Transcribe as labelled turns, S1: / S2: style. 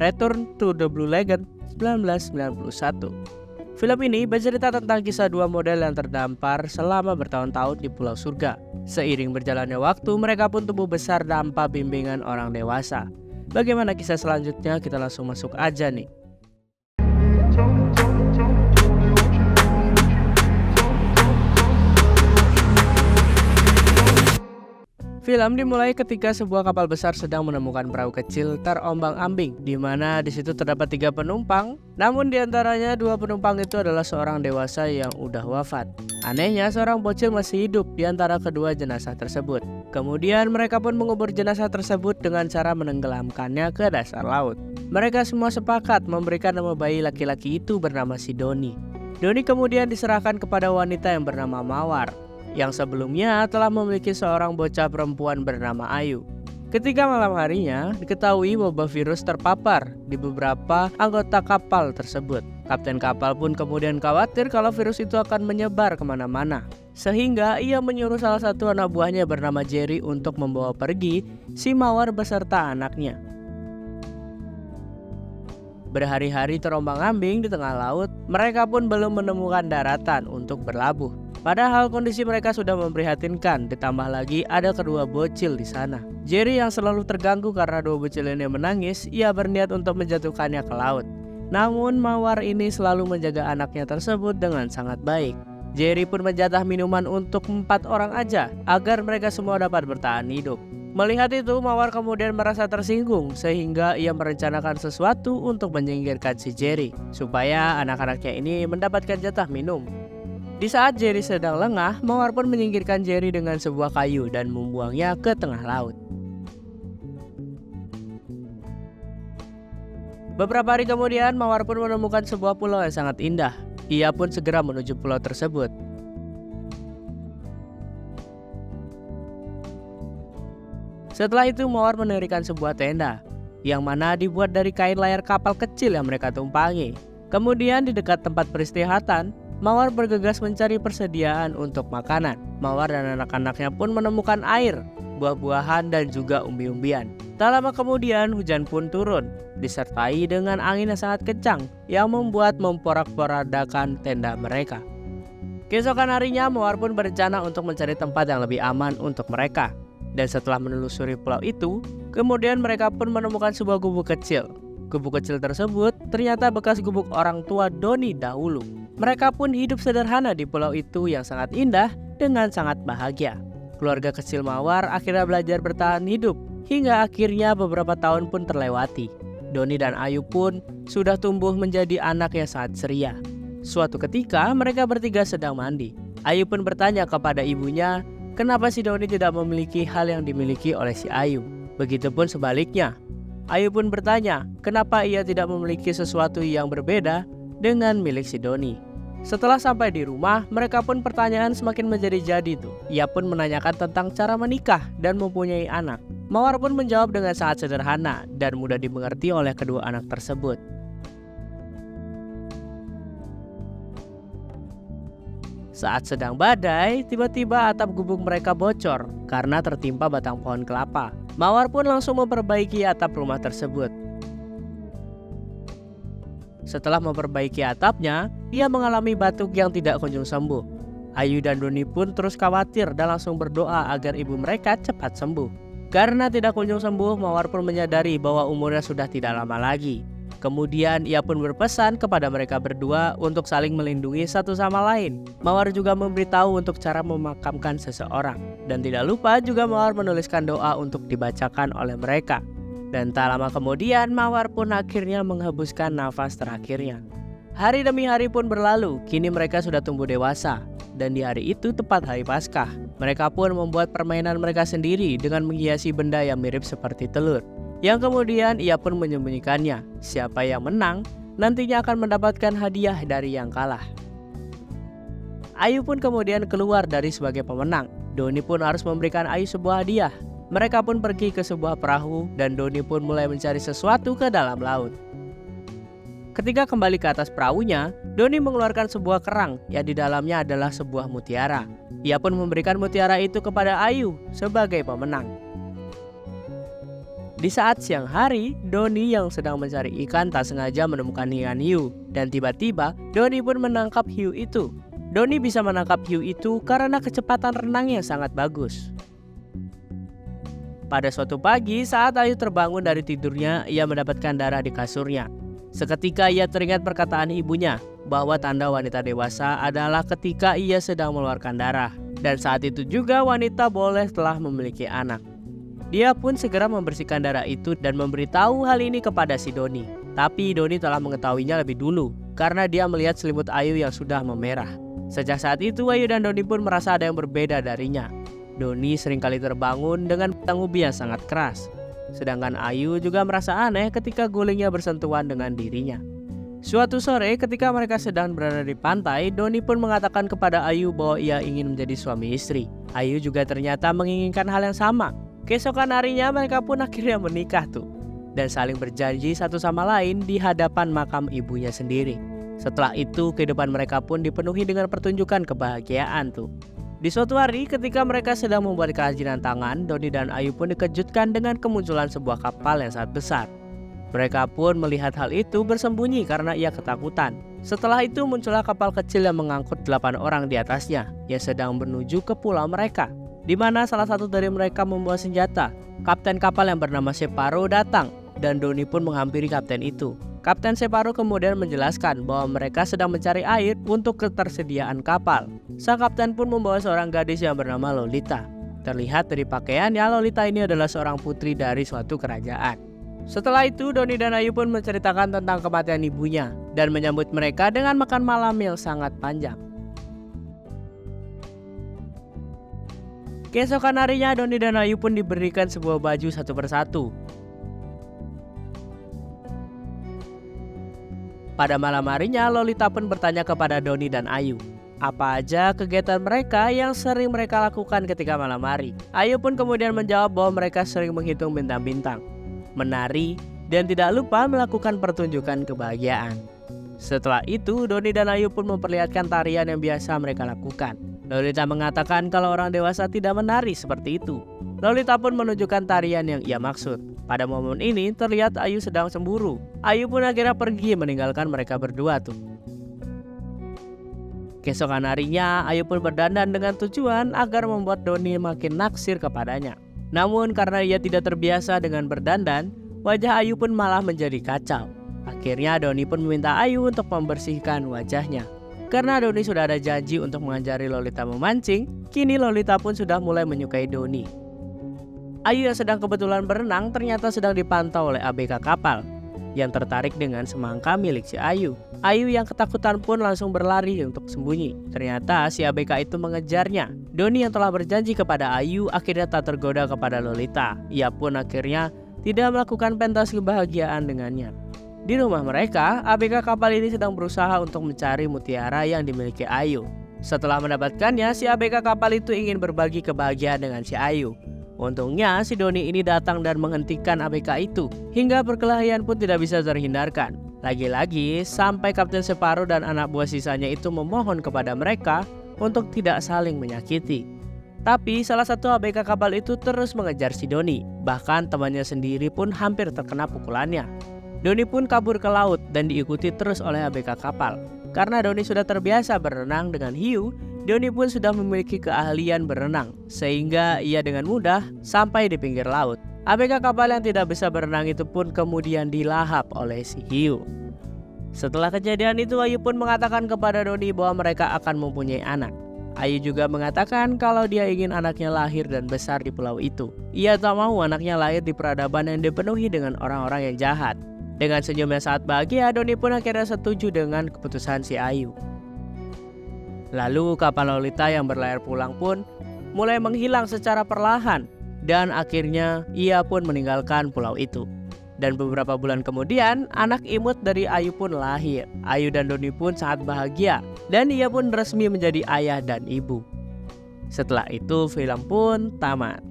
S1: Return to the Blue Lagoon 1991. Film ini bercerita tentang kisah dua model yang terdampar selama bertahun-tahun di Pulau Surga. Seiring berjalannya waktu, mereka pun tumbuh besar tanpa bimbingan orang dewasa. Bagaimana kisah selanjutnya? Kita langsung masuk aja nih. Film dimulai ketika sebuah kapal besar sedang menemukan perahu kecil terombang-ambing, di mana di situ terdapat 3 penumpang. Namun diantaranya 2 penumpang itu adalah seorang dewasa yang udah wafat. Anehnya, seorang bocil masih hidup di antara kedua jenazah tersebut. Kemudian mereka pun mengubur jenazah tersebut dengan cara menenggelamkannya ke dasar laut. Mereka semua sepakat memberikan nama bayi laki-laki itu bernama si Doni. Doni kemudian diserahkan kepada wanita yang bernama Mawar, yang sebelumnya telah memiliki seorang bocah perempuan bernama Ayu. Ketika malam harinya, diketahui wabah virus terpapar di beberapa anggota kapal tersebut. Kapten kapal pun kemudian khawatir kalau virus itu akan menyebar kemana-mana. Sehingga ia menyuruh salah satu anak buahnya bernama Jerry untuk membawa pergi si Mawar beserta anaknya. Berhari-hari terombang-ambing di tengah laut, mereka pun belum menemukan daratan untuk berlabuh. Padahal kondisi mereka sudah memprihatinkan, ditambah lagi ada kedua bocil di sana. Jerry yang selalu terganggu karena dua bocil ini menangis, ia berniat untuk menjatuhkannya ke laut. Namun Mawar ini selalu menjaga anaknya tersebut dengan sangat baik. Jerry pun menjatah minuman untuk 4 orang aja, agar mereka semua dapat bertahan hidup. Melihat itu, Mawar kemudian merasa tersinggung, sehingga ia merencanakan sesuatu untuk menyingkirkan si Jerry, supaya anak-anaknya ini mendapatkan jatah minum. Di saat Jerry sedang lengah, Mawar pun menyingkirkan Jerry dengan sebuah kayu dan membuangnya ke tengah laut. Beberapa hari kemudian, Mawar pun menemukan sebuah pulau yang sangat indah. Ia pun segera menuju pulau tersebut. Setelah itu, Mawar mendirikan sebuah tenda, yang mana dibuat dari kain layar kapal kecil yang mereka tumpangi. Kemudian di dekat tempat peristirahatan, Mawar bergegas mencari persediaan untuk makanan. Mawar dan anak-anaknya pun menemukan air, buah-buahan, dan juga umbi-umbian. Tak lama kemudian hujan pun turun, disertai dengan angin yang sangat kencang yang membuat memporak-porandakan tenda mereka. Keesokan harinya, Mawar pun berencana untuk mencari tempat yang lebih aman untuk mereka. Dan setelah menelusuri pulau itu, kemudian mereka pun menemukan sebuah gubuk kecil. Gubuk kecil tersebut ternyata bekas gubuk orang tua Doni dahulu. Mereka pun hidup sederhana di pulau itu yang sangat indah dengan sangat bahagia. Keluarga kecil Mawar akhirnya belajar bertahan hidup hingga akhirnya beberapa tahun pun terlewati. Doni dan Ayu pun sudah tumbuh menjadi anak yang sangat ceria. Suatu ketika mereka bertiga sedang mandi. Ayu pun bertanya kepada ibunya, kenapa si Doni tidak memiliki hal yang dimiliki oleh si Ayu. Begitupun sebaliknya. Ayu pun bertanya, kenapa ia tidak memiliki sesuatu yang berbeda dengan milik si Doni. Setelah sampai di rumah, mereka pun pertanyaan semakin menjadi-jadi tuh. Ia pun menanyakan tentang cara menikah dan mempunyai anak. Mawar pun menjawab dengan sangat sederhana dan mudah dimengerti oleh kedua anak tersebut. Saat sedang badai, tiba-tiba atap gubuk mereka bocor karena tertimpa batang pohon kelapa. Mawar pun langsung memperbaiki atap rumah tersebut. Setelah memperbaiki atapnya, ia mengalami batuk yang tidak kunjung sembuh. Ayu dan Doni pun terus khawatir dan langsung berdoa agar ibu mereka cepat sembuh. Karena tidak kunjung sembuh, Mawar pun menyadari bahwa umurnya sudah tidak lama lagi. Kemudian ia pun berpesan kepada mereka berdua untuk saling melindungi satu sama lain. Mawar juga memberitahu untuk cara memakamkan seseorang. Dan tidak lupa juga Mawar menuliskan doa untuk dibacakan oleh mereka. Dan tak lama kemudian Mawar pun akhirnya menghembuskan nafas terakhirnya. Hari demi hari pun berlalu, kini mereka sudah tumbuh dewasa. Dan di hari itu tepat hari Paskah, mereka pun membuat permainan mereka sendiri dengan menghiasi benda yang mirip seperti telur. Yang kemudian ia pun menyembunyikannya. Siapa yang menang nantinya akan mendapatkan hadiah dari yang kalah. Ayu pun kemudian keluar dari sebagai pemenang. Doni pun harus memberikan Ayu sebuah hadiah. Mereka pun pergi ke sebuah perahu dan Doni pun mulai mencari sesuatu ke dalam laut. Ketika kembali ke atas perahunya, Doni mengeluarkan sebuah kerang yang di dalamnya adalah sebuah mutiara. Ia pun memberikan mutiara itu kepada Ayu sebagai pemenang. Di saat siang hari, Doni yang sedang mencari ikan tak sengaja menemukan ikan hiu. Dan tiba-tiba, Doni pun menangkap hiu itu. Doni bisa menangkap hiu itu karena kecepatan renangnya sangat bagus. Pada suatu pagi, saat Ayu terbangun dari tidurnya, ia mendapatkan darah di kasurnya. Seketika ia teringat perkataan ibunya, bahwa tanda wanita dewasa adalah ketika ia sedang mengeluarkan darah. Dan saat itu juga wanita boleh telah memiliki anak. Dia pun segera membersihkan darah itu dan memberitahu hal ini kepada si Doni. Tapi Doni telah mengetahuinya lebih dulu karena dia melihat selimut Ayu yang sudah memerah. Sejak saat itu Ayu dan Doni pun merasa ada yang berbeda darinya. Doni seringkali terbangun dengan tanggubi yang sangat keras. Sedangkan Ayu juga merasa aneh ketika gulingnya bersentuhan dengan dirinya. Suatu sore ketika mereka sedang berada di pantai, Doni pun mengatakan kepada Ayu bahwa ia ingin menjadi suami istri. Ayu juga ternyata menginginkan hal yang sama. Keesokan harinya mereka pun akhirnya menikah tuh. Dan saling berjanji satu sama lain di hadapan makam ibunya sendiri. Setelah itu kehidupan mereka pun dipenuhi dengan pertunjukan kebahagiaan tuh. Di suatu hari ketika mereka sedang membuat kerajinan tangan, Doni dan Ayu pun dikejutkan dengan kemunculan sebuah kapal yang sangat besar. Mereka pun melihat hal itu bersembunyi karena ia ketakutan. Setelah itu muncullah kapal kecil yang mengangkut 8 orang di atasnya yang sedang menuju ke pulau mereka, di mana salah satu dari mereka membawa senjata. Kapten kapal yang bernama Separo datang dan Doni pun menghampiri kapten itu. Kapten Separo kemudian menjelaskan bahwa mereka sedang mencari air untuk ketersediaan kapal. Sang kapten pun membawa seorang gadis yang bernama Lolita. Terlihat dari pakaiannya, Lolita ini adalah seorang putri dari suatu kerajaan. Setelah itu Doni dan Ayu pun menceritakan tentang kematian ibunya dan menyambut mereka dengan makan malam yang sangat panjang. Keesokan harinya Doni dan Ayu pun diberikan sebuah baju satu persatu. Pada malam harinya Lolita pun bertanya kepada Doni dan Ayu, apa aja kegiatan mereka yang sering mereka lakukan ketika malam hari. Ayu pun kemudian menjawab bahwa mereka sering menghitung bintang-bintang, menari, dan tidak lupa melakukan pertunjukan kebahagiaan. Setelah itu Doni dan Ayu pun memperlihatkan tarian yang biasa mereka lakukan. Lolita mengatakan kalau orang dewasa tidak menari seperti itu. Lolita pun menunjukkan tarian yang ia maksud. Pada momen ini terlihat Ayu sedang cemburu. Ayu pun akhirnya pergi meninggalkan mereka berdua tuh. Keesokan harinya Ayu pun berdandan dengan tujuan agar membuat Doni makin naksir kepadanya. Namun karena ia tidak terbiasa dengan berdandan, wajah Ayu pun malah menjadi kacau. Akhirnya Doni pun meminta Ayu untuk membersihkan wajahnya. Karena Doni sudah ada janji untuk mengajari Lolita memancing, kini Lolita pun sudah mulai menyukai Doni. Ayu yang sedang kebetulan berenang ternyata sedang dipantau oleh ABK kapal yang tertarik dengan semangka milik si Ayu. Ayu yang ketakutan pun langsung berlari untuk sembunyi. Ternyata si ABK itu mengejarnya. Doni yang telah berjanji kepada Ayu akhirnya tak tergoda kepada Lolita. Ia pun akhirnya tidak melakukan pentas kebahagiaan dengannya. Di rumah mereka, ABK kapal ini sedang berusaha untuk mencari mutiara yang dimiliki Ayu. Setelah mendapatkannya, si ABK kapal itu ingin berbagi kebahagiaan dengan si Ayu. Untungnya si Doni ini datang dan menghentikan ABK itu, hingga perkelahian pun tidak bisa terhindarkan. Lagi-lagi sampai Kapten Separo dan anak buah sisanya itu memohon kepada mereka untuk tidak saling menyakiti. Tapi salah satu ABK kapal itu terus mengejar si Doni, bahkan temannya sendiri pun hampir terkena pukulannya. Doni pun kabur ke laut dan diikuti terus oleh ABK kapal. Karena Doni sudah terbiasa berenang dengan hiu, Doni pun sudah memiliki keahlian berenang, sehingga ia dengan mudah sampai di pinggir laut. ABK kapal yang tidak bisa berenang itu pun kemudian dilahap oleh si hiu. Setelah kejadian itu Ayu pun mengatakan kepada Doni bahwa mereka akan mempunyai anak. Ayu juga mengatakan kalau dia ingin anaknya lahir dan besar di pulau itu. Ia tak mau anaknya lahir di peradaban yang dipenuhi dengan orang-orang yang jahat. Dengan senyum yang sangat bahagia, Doni pun akhirnya setuju dengan keputusan si Ayu. Lalu kapal Lolita yang berlayar pulang pun mulai menghilang secara perlahan dan akhirnya ia pun meninggalkan pulau itu. Dan beberapa bulan kemudian anak imut dari Ayu pun lahir. Ayu dan Doni pun sangat bahagia dan ia pun resmi menjadi ayah dan ibu. Setelah itu film pun tamat.